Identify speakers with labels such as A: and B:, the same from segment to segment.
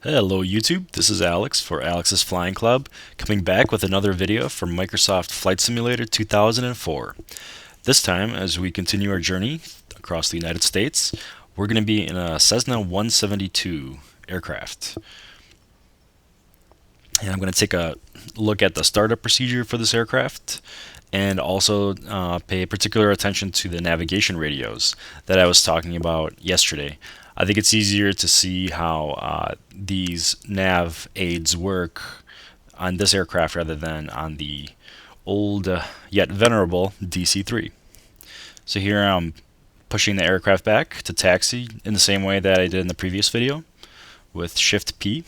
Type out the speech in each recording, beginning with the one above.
A: Hello YouTube, this is Alex for Alex's Flying Club, coming back with another video from Microsoft Flight Simulator 2004. This time, as we continue our journey across the United States, we're going to be in a Cessna 172 aircraft. And I'm going to take a look at the startup procedure for this aircraft, and also pay particular attention to the navigation radios that I was talking about yesterday. I think it's easier to see how these nav aids work on this aircraft rather than on the old yet venerable DC-3. So here I'm pushing the aircraft back to taxi in the same way that I did in the previous video with Shift P.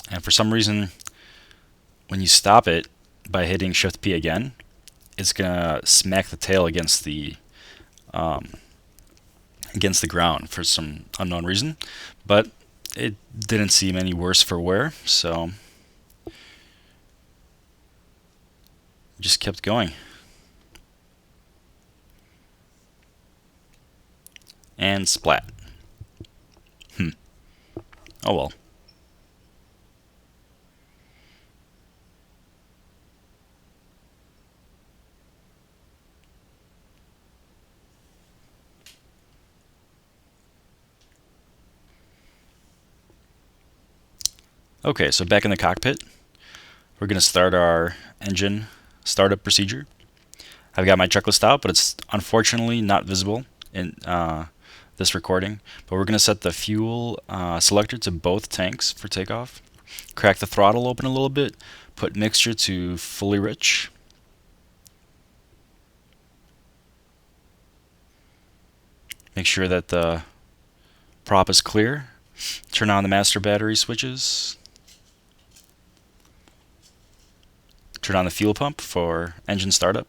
A: And for some reason, when you stop it by hitting Shift P again, it's gonna smack the tail against the ground for some unknown reason, but it didn't seem any worse for wear, so just kept going. And splat. Oh well. Okay, so back in the cockpit, we're going to start our engine startup procedure. I've got my checklist out, but it's unfortunately not visible in this recording. But we're going to set the fuel selector to both tanks for takeoff. Crack the throttle open a little bit. Put mixture to fully rich. Make sure that the prop is clear. Turn on the master battery switches. Turn on the fuel pump for engine startup.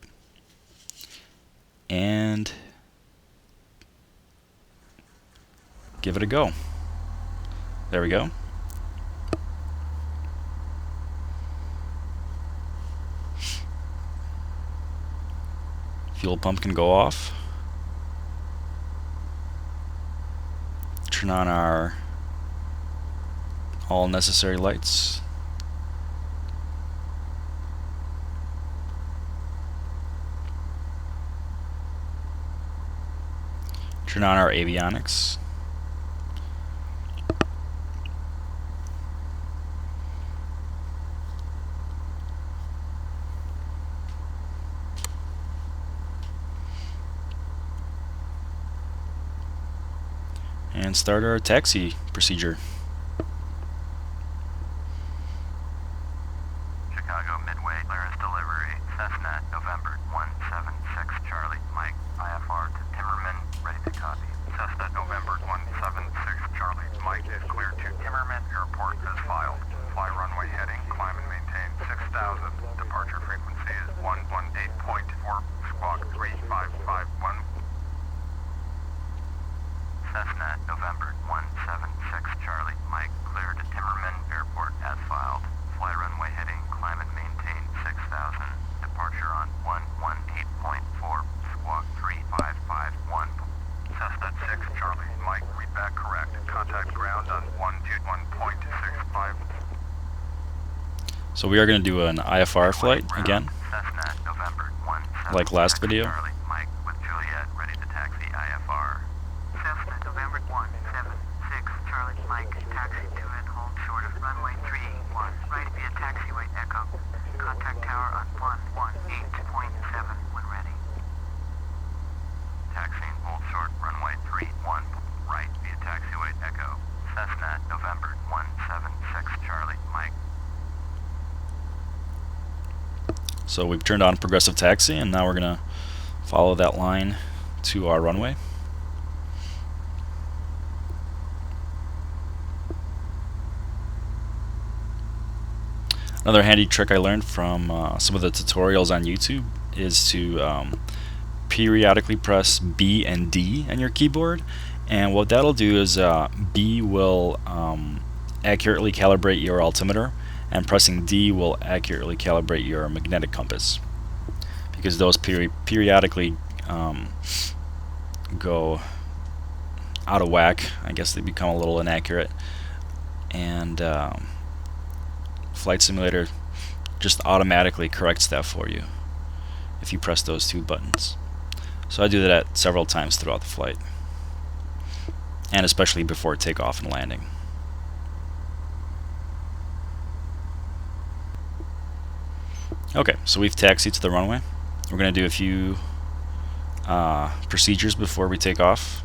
A: And give it a go. There we go. Fuel pump can go off. Turn on our all necessary lights. Turn on our avionics. And start our taxi procedure.
B: Chicago Midway, clearance delivery, Cessna, November 176 Charlie, Mike, IFR to Timmerman, ready to copy. Cessna, November 176 Charlie, Mike is clear to Timmerman Airport as filed. Fly runway heading, climb and maintain 6,000. Departure frequency is 118.4, squawk 3551. Cessna, November 176 Charlie, Mike, clear to Timmerman Airport as filed. Fly runway heading, climb and maintain 6,000. Departure on 118.4, squawk 3551. Cessna 6 Charlie, Mike, read back correct. Contact ground on 121.65.
A: So we are going to do an IFR flight again,
B: Cessna, November 176
A: like last video.
B: Charlie, Mike, with Juliet, ready to taxi IFR. Cessna, November 176 Charlie, Mike, taxi to and hold short of runway 31, right via taxiway Echo. Contact tower on 118.7 when ready. Taxiing, hold short, runway 31, right via taxiway Echo. Cessna, November 176 Charlie, Mike.
A: So we've turned on progressive taxi, and now we're going to follow that line to our runway. Another handy trick I learned from some of the tutorials on YouTube is to periodically press B and D on your keyboard, and what that'll do is B will accurately calibrate your altimeter, and pressing D will accurately calibrate your magnetic compass, because those periodically go out of whack. I guess they become a little inaccurate, and Flight Simulator just automatically corrects that for you if you press those two buttons. So I do that several times throughout the flight, and especially before takeoff and landing. Okay, so we've taxied to the runway. We're going to do a few procedures before we take off.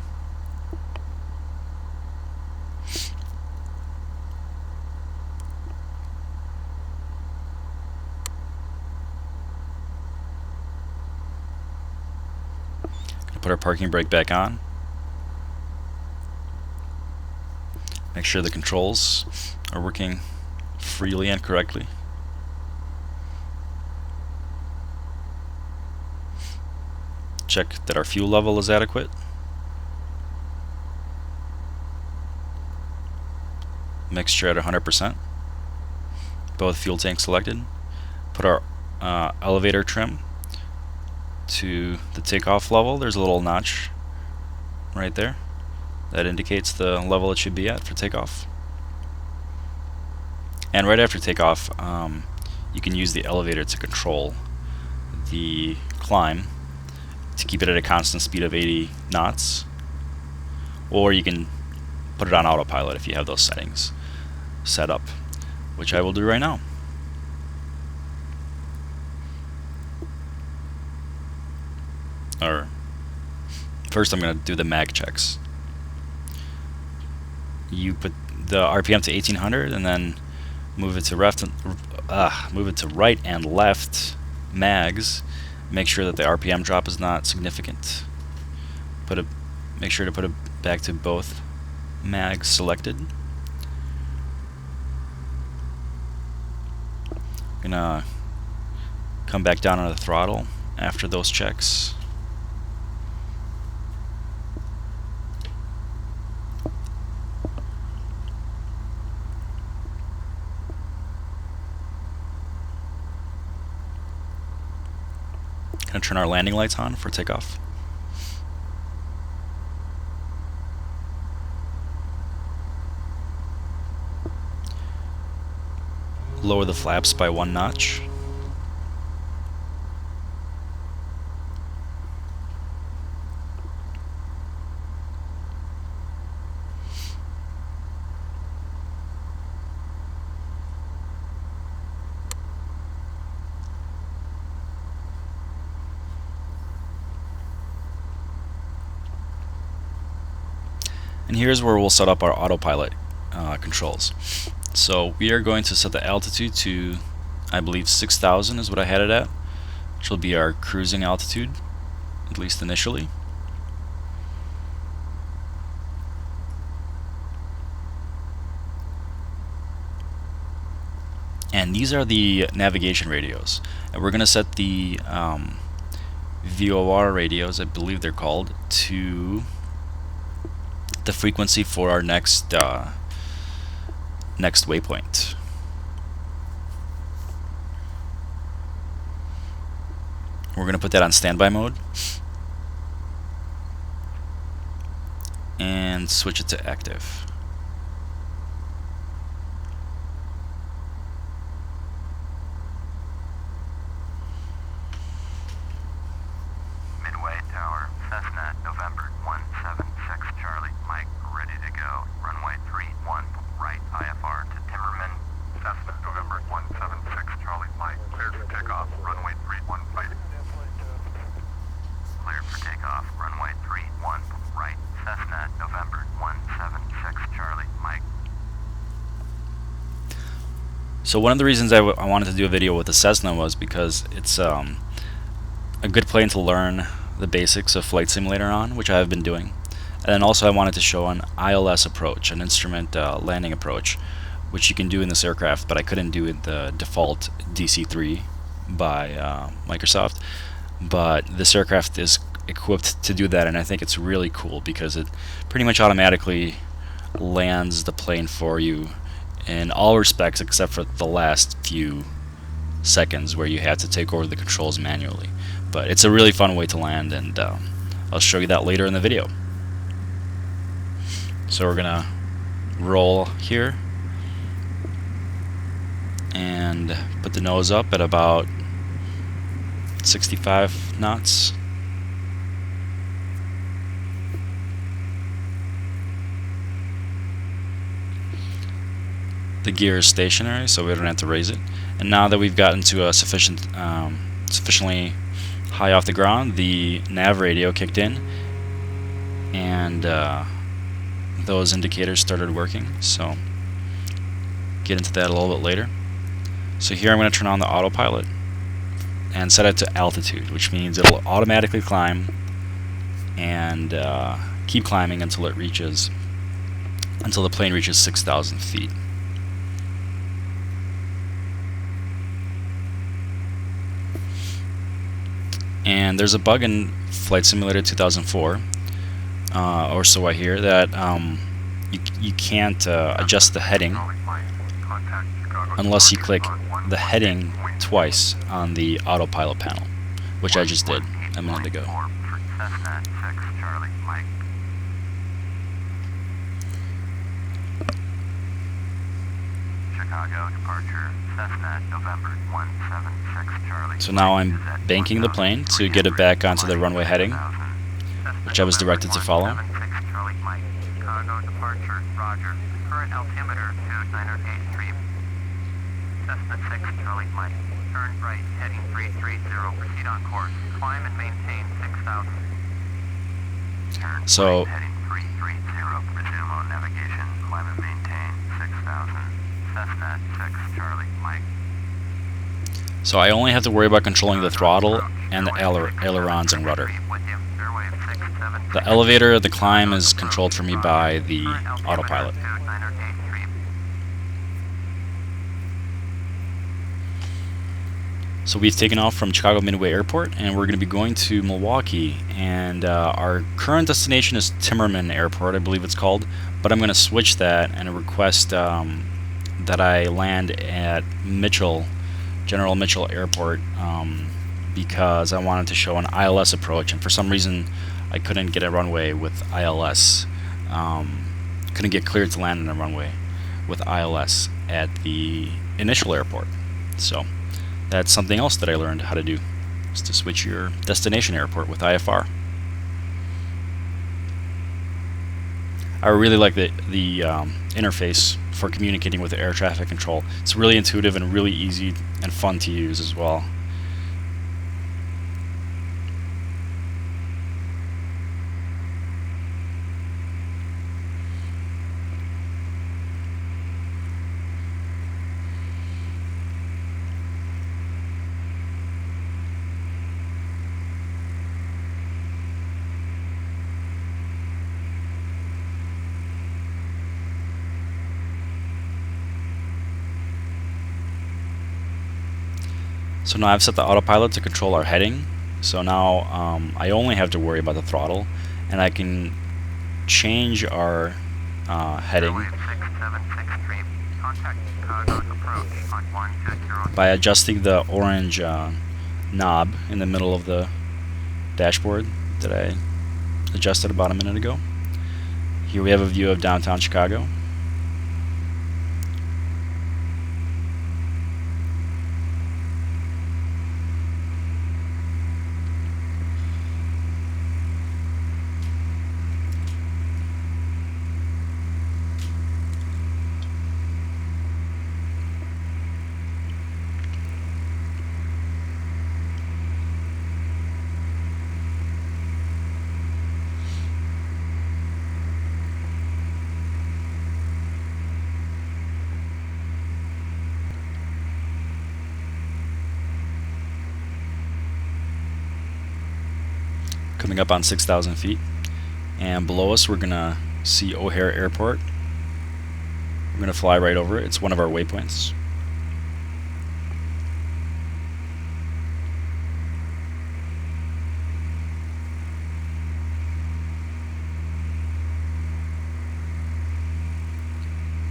A: Put our parking brake back on. Make sure the controls are working freely and correctly. Check that our fuel level is adequate. Mixture at 100%. Both fuel tanks selected. Put our elevator trim to the takeoff level. There's a little notch right there that indicates the level it should be at for takeoff. And right after takeoff, you can use the elevator to control the climb to keep it at a constant speed of 80 knots, or you can put it on autopilot if you have those settings set up, which I will do right now. Or first I'm going to do the mag checks. You put the RPM to 1800 and then move it to right and left mags. Make sure that the RPM drop is not significant. Make sure to put it back to both mags selected. Gonna come back down on the throttle after those checks. Gonna turn our landing lights on for takeoff. Lower the flaps by 1 notch. And here's where we'll set up our autopilot controls. So we are going to set the altitude to, I believe, 6,000 is what I had it at, which will be our cruising altitude, at least initially. And these are the navigation radios. And we're going to set the VOR radios, I believe they're called, to the frequency for our next waypoint. We're going to put that on standby mode and switch it to active.
B: Midway Tower, Cessna, November 176 Charlie, Mike, ready to go. Runway 31, right, IFR to Timmerman. Cessna, November 176 Charlie, Mike, cleared for takeoff. Runway 31, right. Cleared for takeoff. Runway 31, right. Cessna, November 176 Charlie, Mike.
A: So one of the reasons I wanted to do a video with the Cessna was because it's a good plane to learn the basics of Flight Simulator on, which I have been doing. And then also I wanted to show an ILS approach, an instrument landing approach, which you can do in this aircraft, but I couldn't do in the default DC-3 by Microsoft. But this aircraft is equipped to do that, and I think it's really cool because it pretty much automatically lands the plane for you in all respects except for the last few seconds where you have to take over the controls manually. But it's a really fun way to land, and I'll show you that later in the video. So we're gonna roll here and put the nose up at about 65 knots. The gear is stationary, so we don't have to raise it. And now that we've gotten to a sufficiently high off the ground, the nav radio kicked in, and those indicators started working. So get into that a little bit later. So here I'm going to turn on the autopilot and set it to altitude, which means it'll automatically climb and keep climbing until the plane reaches 6,000 feet. And there's a bug in Flight Simulator 2004, or so I hear, that you can't adjust the heading unless you click the heading twice on the autopilot panel, which I just did a minute ago.
B: Chicago departure, Cessna, November 176 Charlie.
A: So now I'm banking the plane to get it back onto the runway heading, which I was directed to follow.
B: Chicago departure, Roger. Current altimeter 2983. Cessna 6 Charlie Mike. Turn right, heading 330. Proceed on course. Climb and maintain 6,000. Turn
A: So
B: right, heading 330. Resume on navigation. Climb and maintain 6,000. Cessna 6 Charlie Mike.
A: So I only have to worry about controlling the throttle and the ailerons and rudder. The elevator, the climb, is controlled for me by the autopilot. So we've taken off from Chicago Midway Airport, and we're going to be going to Milwaukee. And our current destination is Timmerman Airport, I believe it's called. But I'm going to switch that and request that I land at General Mitchell Airport, because I wanted to show an ILS approach, and for some reason I couldn't get a runway with ILS. Couldn't get cleared to land on a runway with ILS at the initial airport. So that's something else that I learned how to do, is to switch your destination airport with IFR. I really like the interface for communicating with the air traffic control. It's really intuitive and really easy and fun to use as well. So now I've set the autopilot to control our heading. So now I only have to worry about the throttle, and I can change our heading by adjusting the orange knob in the middle of the dashboard that I adjusted about a minute ago. Here we have a view of downtown Chicago. Coming up on 6,000 feet, and below us we're gonna see O'Hare Airport. We're gonna fly right over it. It's one of our waypoints.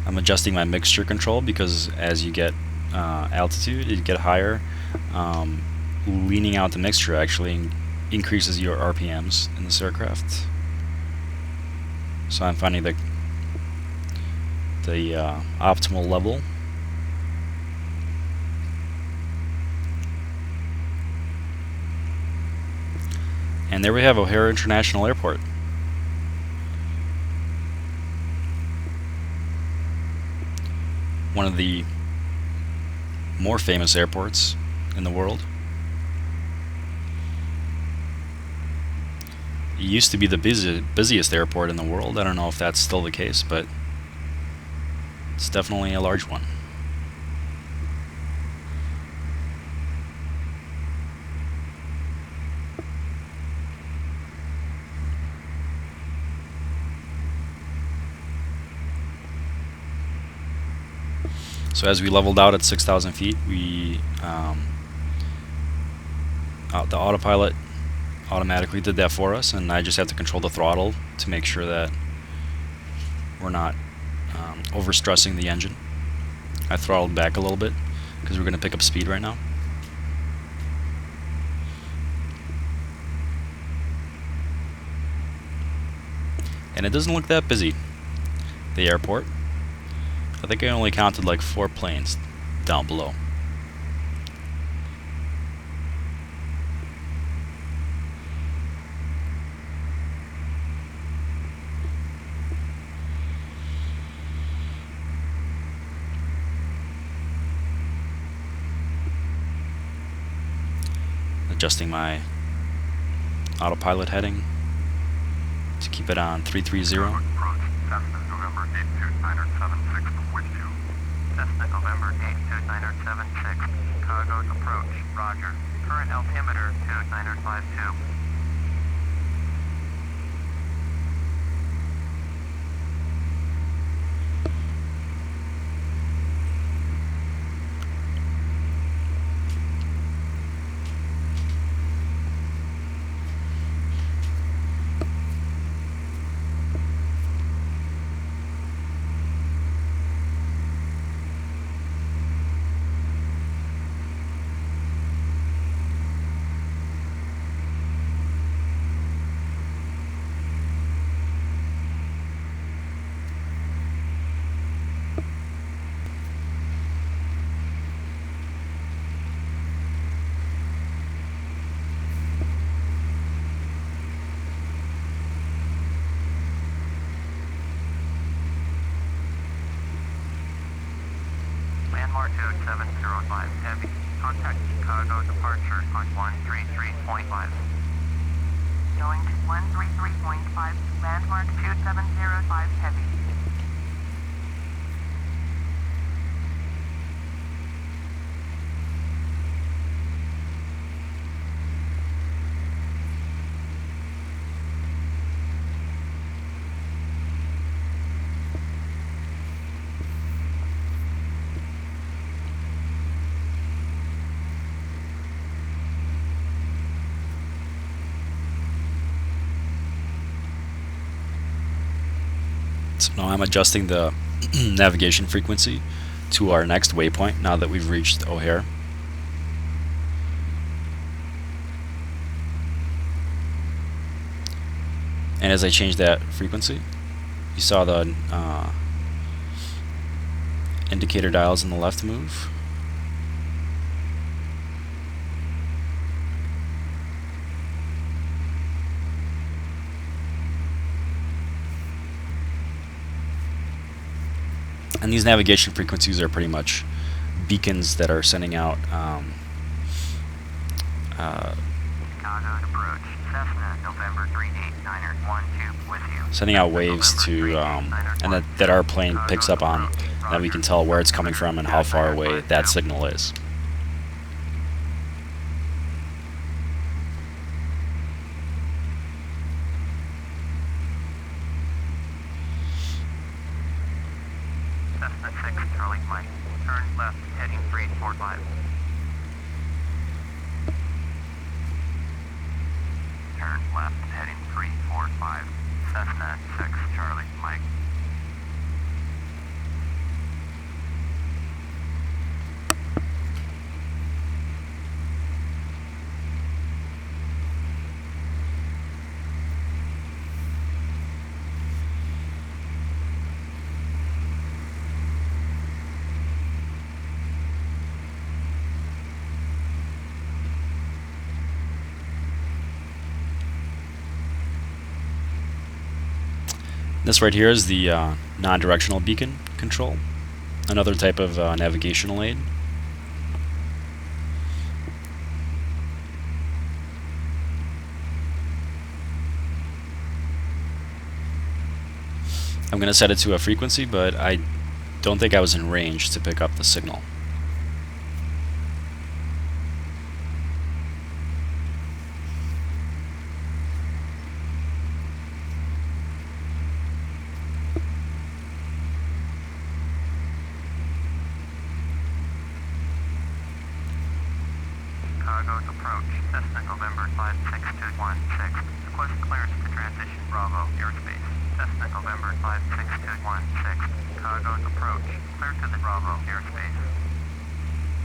A: I'm adjusting my mixture control because as you get altitude, you get higher. Leaning out the mixture actually increases your RPMs in this aircraft. So I'm finding that the optimal level. And there we have O'Hare International Airport. One of the more famous airports in the world. It used to be the busiest airport in the world. I don't know if that's still the case, but it's definitely a large one. So as we leveled out at 6,000 feet, we the autopilot automatically did that for us, and I just have to control the throttle to make sure that we're not overstressing the engine. I throttled back a little bit because we're going to pick up speed right now. And it doesn't look that busy, the airport. I think I only counted like 4 planes down below. Adjusting my autopilot heading to keep it on 330.
B: Approach, Cessna November 82976 with you. Cessna November 82976, Chicago's approach, roger. Current altimeter 2952. Landmark 2705 heavy. Contact Chicago departure on 133.5. Going to 133.5, landmark 2705 heavy.
A: So now I'm adjusting the navigation frequency to our next waypoint now that we've reached O'Hare. And as I change that frequency, you saw the indicator dials on the left move. And these navigation frequencies are pretty much beacons that are sending out
B: Chicago approach, Cessna November 389er12 with you.
A: sending out waves to and that our plane picks up on, that we can tell where it's coming from and how far away that signal is.
B: Cessna 6 Charlie Mike, turn left heading 345. Turn left heading 345. Cessna 6 Charlie Mike.
A: This right here is the non-directional beacon control, another type of navigational aid. I'm going to set it to a frequency, but I don't think I was in range to pick up the signal.
B: Chicago's approach, Cessna November 56216. Request clearance to transition Bravo airspace. Cessna November 56216. Chicago's approach, clear to the Bravo airspace.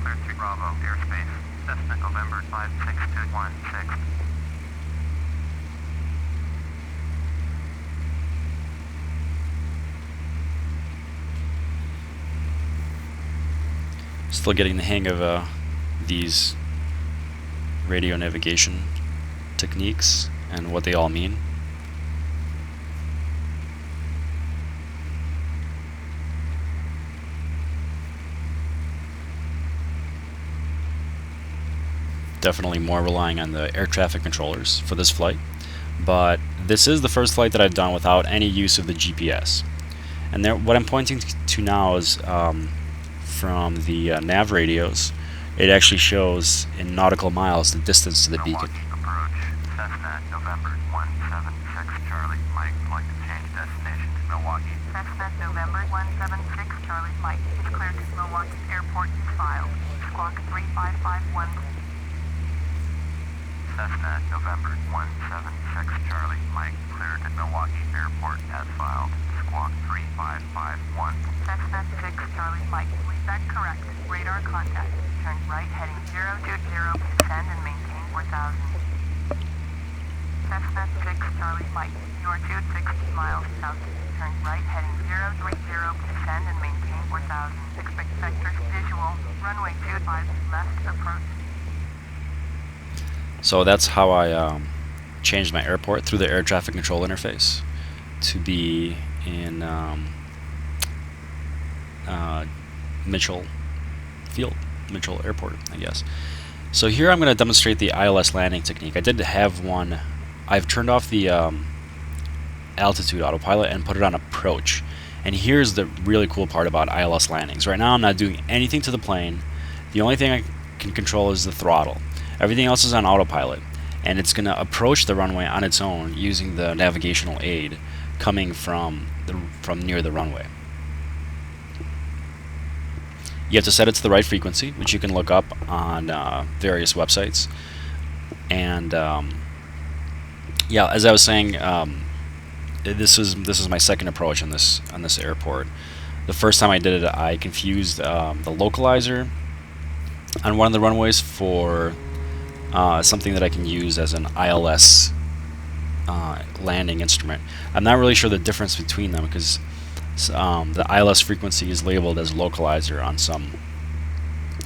B: Clear to Bravo airspace. Cessna November 56216.
A: Still getting the hang of these radio navigation techniques and what they all mean. Definitely more relying on the air traffic controllers for this flight, but this is the first flight that I've done without any use of the GPS. And there, what I'm pointing to now is from the nav radios. It actually shows in nautical miles the distance to the beacon.
B: Approach, Cessna November 176 Charlie Mike. Like to change destination to Milwaukee. Cessna November 176 Charlie Mike is cleared to Milwaukee Airport as filed. Squawk 3551. Cessna November 176 Charlie Mike cleared at Milwaukee Airport as filed. Squawk 3551. Cessna 6 Charlie Mike, read that correct. Radar contact. Turn right heading 020, descend and maintain 4000. Cessna 6 Charlie Mike, you are 260 miles south. Turn right heading 030, descend and maintain 4000. Expect sector visual, runway 25 left approach.
A: So that's how I changed my airport through the air traffic control interface to be in Mitchell Field, Mitchell Airport, I guess. So here I'm going to demonstrate the ILS landing technique. I did have one. I've turned off the altitude autopilot and put it on approach. And here's the really cool part about ILS landings. Right now I'm not doing anything to the plane. The only thing I can control is the throttle. Everything else is on autopilot, and it's going to approach the runway on its own using the navigational aid coming from near the runway. You have to set it to the right frequency, which you can look up on various websites. And yeah, as I was saying, this is my second approach on this airport. The first time I did it, I confused the localizer on one of the runways for something that I can use as an ILS landing instrument. I'm not really sure the difference between them because the ILS frequency is labeled as localizer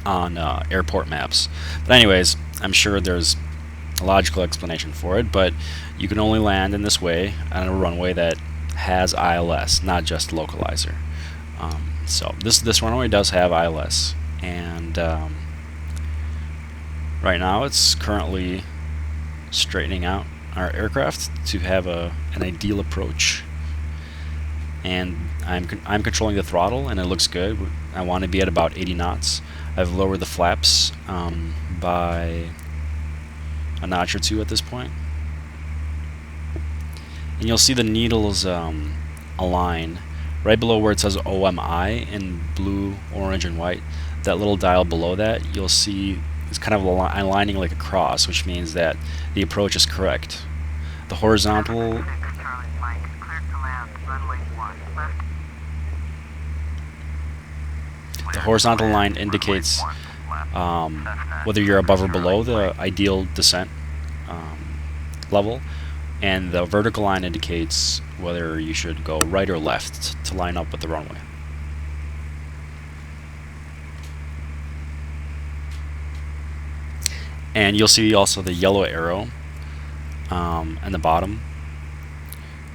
A: on airport maps. But anyways, I'm sure there's a logical explanation for it, but you can only land in this way on a runway that has ILS, not just localizer. So this runway does have ILS, and right now it's currently straightening out our aircraft to have an ideal approach. And I'm controlling the throttle, and it looks good. I want to be at about 80 knots. I've lowered the flaps by a notch or two at this point. And you'll see the needles align right below where it says OMI in blue, orange, and white. That little dial below that, you'll see it's kind of aligning like a cross, which means that the approach is correct. The horizontal line indicates whether you're above or below the ideal descent level, and the vertical line indicates whether you should go right or left to line up with the runway. And you'll see also the yellow arrow on the bottom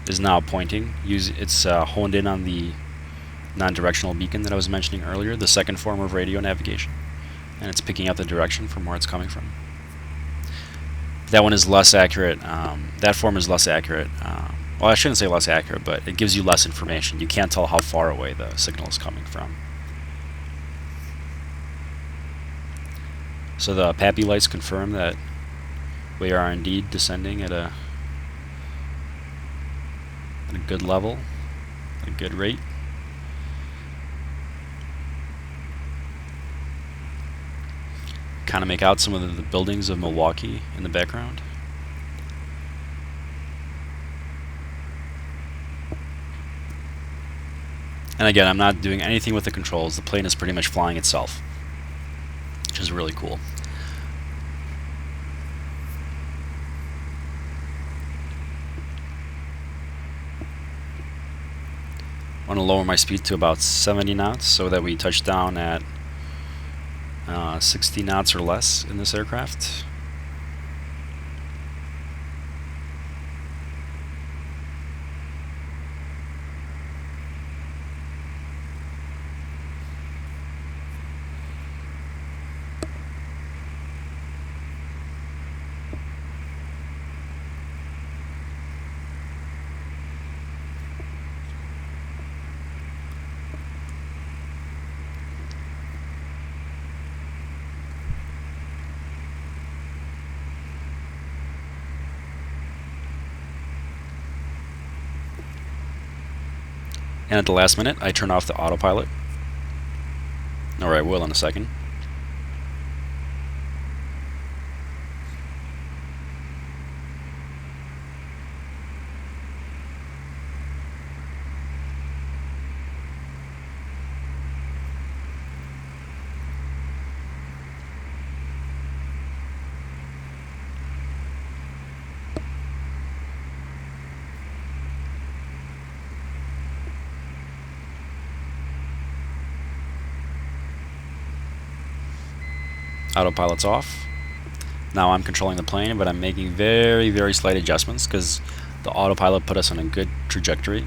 A: is now pointing. It's honed in on the non-directional beacon that I was mentioning earlier, the second form of radio navigation, and it's picking out the direction from where it's coming from. That one is less accurate. That form is less accurate. Well, I shouldn't say less accurate, but it gives you less information. You can't tell how far away the signal is coming from. So the PAPI lights confirm that we are indeed descending at a good level, a good rate. Kind of make out some of the buildings of Milwaukee in the background. And again, I'm not doing anything with the controls. The plane is pretty much flying itself, which is really cool. I want to lower my speed to about 70 knots so that we touch down at 60 knots or less in this aircraft. And at the last minute, I turn off the autopilot. Or I will in a second. Autopilot's off. Now I'm controlling the plane, but I'm making very, very slight adjustments because the autopilot put us on a good trajectory.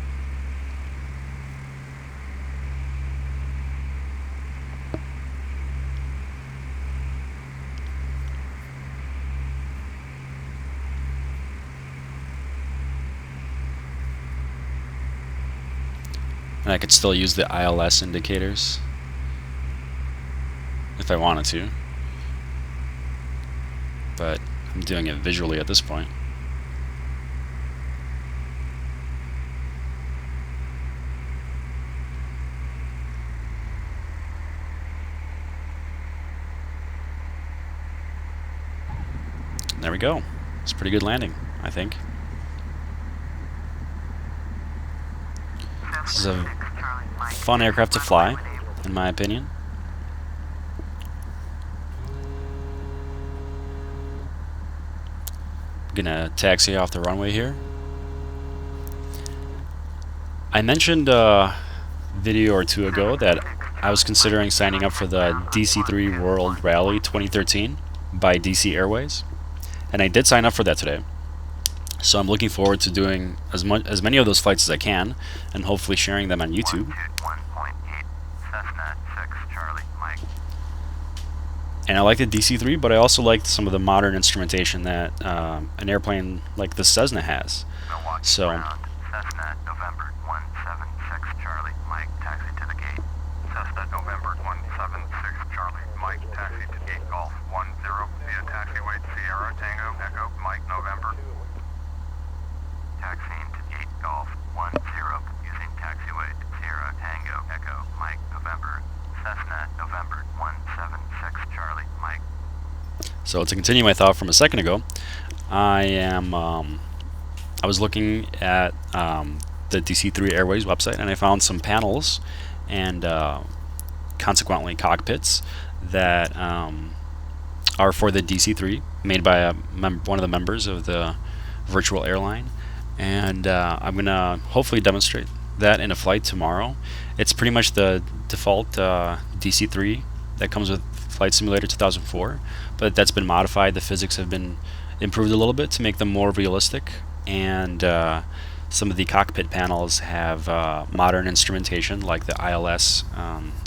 A: And I could still use the ILS indicators if I wanted to, but I'm doing it visually at this point. There we go. It's a pretty good landing, I think. This is a fun aircraft to fly, in my opinion. I'm gonna taxi off the runway here. I mentioned a video or two ago that I was considering signing up for the DC-3 World Rally 2013 by DC Airways, and I did sign up for that today. So I'm looking forward to doing as many of those flights as I can, and hopefully sharing them on YouTube.
B: 1.8 Cessna 6 Charlie Mike.
A: And I like the DC-3, but I also like some of the modern instrumentation that an airplane like the Cessna has.
B: Milwaukee
A: So
B: ground, Cessna November 176 Charlie Mike, taxi to the gate. Cessna November 176 Charlie Mike, taxi to gate Golf 10 via taxiway Sierra Tango Echo Mike November. Taxiing to gate Golf 10 using taxiway Sierra Tango Echo Mike November. Cessna November 176 Charlie Mike.
A: So to continue my thought from a second ago, I was looking at the DC-3 Airways website, and I found some panels and consequently cockpits that are for the DC-3, made by one of the members of the virtual airline, and I'm gonna hopefully demonstrate that in a flight tomorrow. It's pretty much the default DC-3 that comes with Flight Simulator 2004, but that's been modified. The physics have been improved a little bit to make them more realistic, and Some of the cockpit panels have modern instrumentation like the ILS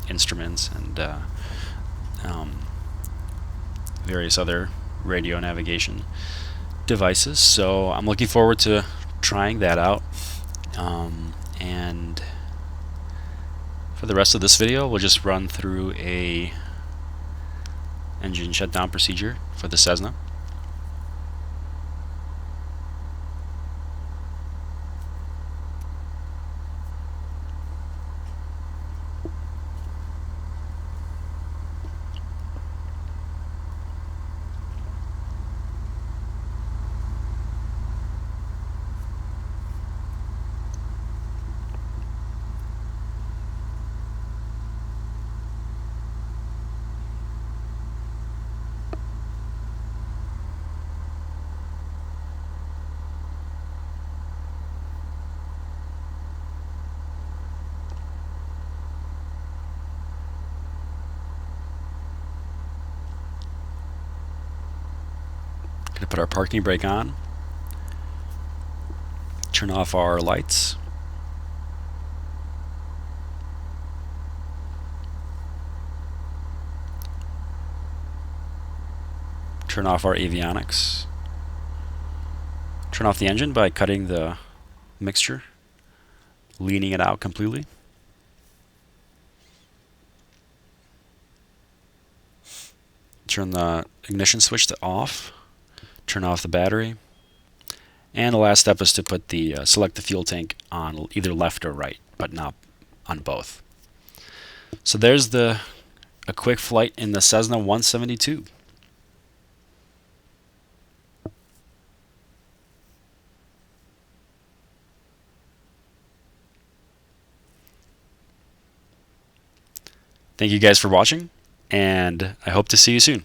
A: instruments and various other radio navigation devices. So I'm looking forward to trying that out. And for the rest of this video, we'll just run through a engine shutdown procedure for the Cessna. Gonna put our parking brake on, turn off our lights, turn off our avionics, turn off the engine by cutting the mixture, leaning it out completely. Turn the ignition switch to off, turn off the battery, and the last step is to put the select the fuel tank on either left or right, but not on both. So there's a quick flight in the Cessna 172. Thank you guys for watching, and I hope to see you soon.